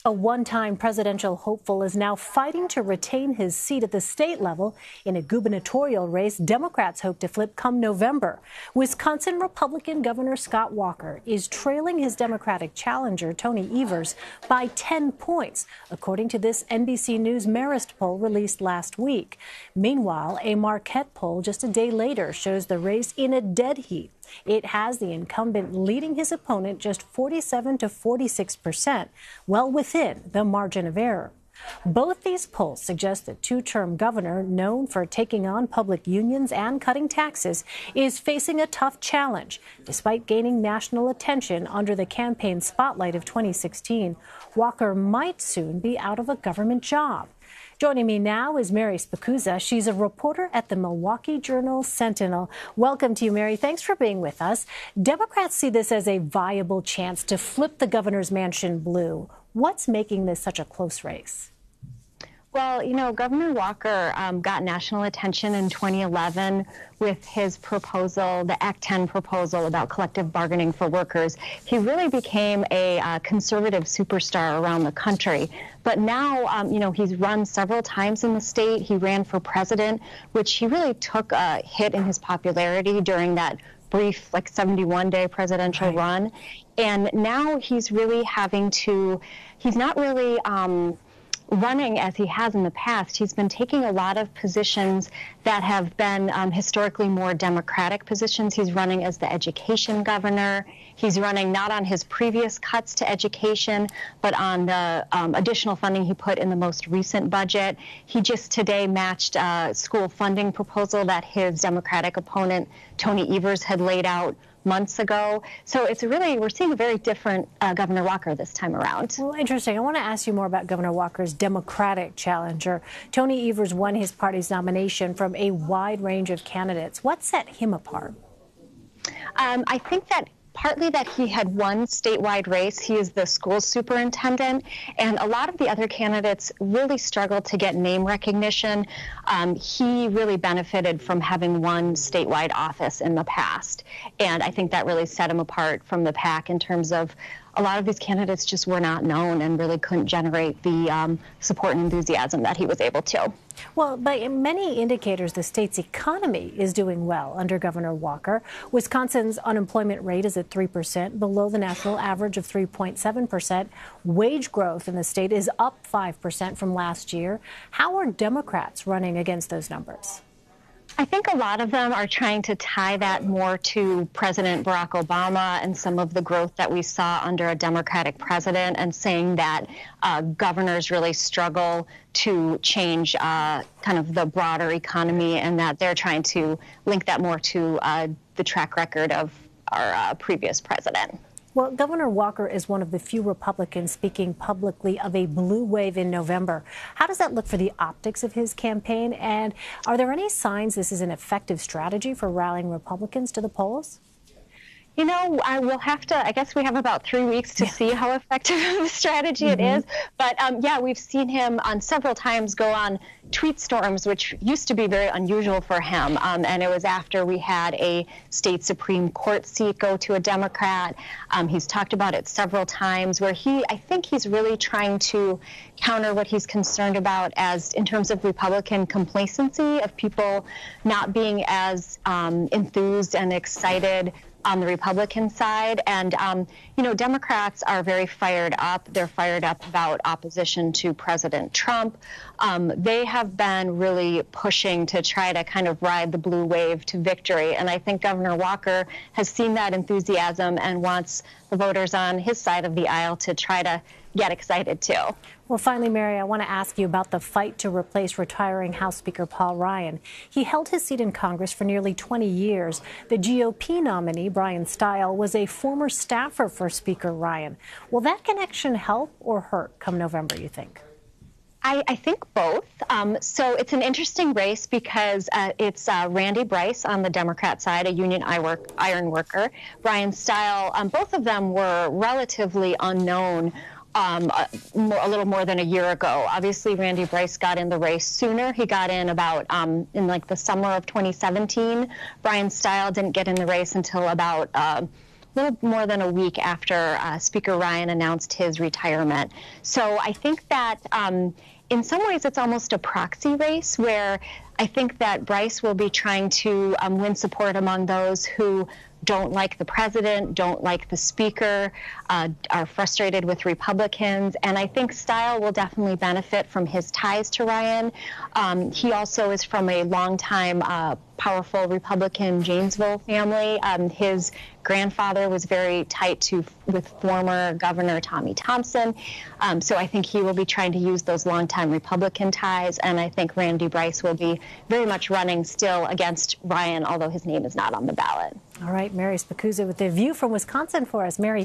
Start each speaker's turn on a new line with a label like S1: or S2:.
S1: A one-time presidential hopeful is now fighting to retain his seat at the state level in a gubernatorial race Democrats hope to flip come November. Wisconsin Republican Governor Scott Walker is trailing his Democratic challenger, Tony Evers, by 10 points, according to this NBC News Marist poll released last week. Meanwhile, a Marquette poll just a day later shows the race in a dead heat. It has the incumbent leading his opponent just 47 to 46%, well within the margin of error. Both these polls suggest the two-term governor, known for taking on public unions and cutting taxes, is facing a tough challenge. Despite gaining national attention under the campaign spotlight of 2016, Walker might soon be out of a government job. Joining me now is Mary Spicuzza. She's a reporter at the Miwaukee Journal Sentinel. Welcome to you, Mary. Thanks for being with us. Democrats see this as a viable chance to flip the governor's mansion blue. What's making this such a close race?
S2: Well, you know, Governor Walker got national attention in 2011 with his proposal, the Act 10 proposal about collective bargaining for workers. He really became a conservative superstar around the country. But now, you know, he's run several times in the state. He ran for president, which he really took a hit in his popularity during that brief, like 71-day presidential run. And now he's really having to, he's not really running as he has in the past. He's been taking a lot of positions that have been historically more Democratic positions. He's running as the education governor. He's running not on his previous cuts to education, but on the additional funding he put in the most recent budget. He just today matched a school funding proposal that his Democratic opponent, Tony Evers, had laid out months ago. So it's really, we're seeing a very different Governor Walker this time around.
S1: Well, interesting. I want to ask you more about Governor Walker's Democratic challenger. Tony Evers won his party's nomination from a wide range of candidates. What set him apart?
S2: I think that partly that he had one statewide race. He is the school superintendent, and a lot of the other candidates really struggled to get name recognition. He really benefited from having one statewide office in the past, and I think that really set him apart from the pack in terms of a lot of these candidates just were not known and really couldn't generate the support and enthusiasm that he was able to.
S1: Well, by many indicators, the state's economy is doing well under Governor Walker. Wisconsin's unemployment rate is at 3%, below the national average of 3.7%. Wage growth in the state is up 5% from last year. How are Democrats running against those numbers?
S2: I think a lot of them are trying to tie that more to President Barack Obama and some of the growth that we saw under a Democratic president, and saying that governors really struggle to change kind of the broader economy, and that they're trying to link that more to the track record of our previous president.
S1: Well, Governor Walker is one of the few Republicans speaking publicly of a blue wave in November. How does that look for the optics of his campaign? And are there any signs this is an effective strategy for rallying Republicans to the polls?
S2: You know, I will have to, I guess we have about 3 weeks to see how effective of a strategy it is. But yeah, we've seen him on several times go on tweet storms, which used to be very unusual for him. And it was after we had a state Supreme Court seat go to a Democrat. He's talked about it several times where I think he's really trying to counter what he's concerned about as in terms of Republican complacency, of people not being as enthused and excited on the Republican side. And, you know, Democrats are very fired up. They're fired up about opposition to President Trump. They have been really pushing to try to kind of ride the blue wave to victory. And I think Governor Walker has seen that enthusiasm and wants the voters on his side of the aisle to try to get excited too.
S1: Well, finally, Mary, I want to ask you about the fight to replace retiring House Speaker Paul Ryan. He held his seat in Congress for nearly 20 years. The GOP nominee, Brian Stile, was a former staffer for Speaker Ryan. Will that connection help or hurt come November, you think?
S2: I think both. So it's an interesting race because it's Randy Bryce on the Democrat side, a union iron worker. Brian Stile, both of them were relatively unknown a little more than a year ago. Obviously, Randy Bryce got in the race sooner. He got in about in like the summer of 2017. Brian Stile didn't get in the race until about little more than a week after Speaker Ryan announced his retirement. So I think that in some ways it's almost a proxy race where I think that Bryce will be trying to win support among those who don't like the president, don't like the speaker, are frustrated with Republicans. And I think Style will definitely benefit from his ties to Ryan. He also is from a longtime powerful Republican Janesville family. His grandfather was very tight with former Governor Tommy Thompson. So I think he will be trying to use those longtime Republican ties. And I think Randy Bryce will be very much running still against Ryan, although his name is not on the ballot.
S1: All right, Mary Spicuzza with the View from Wisconsin for us. Mary,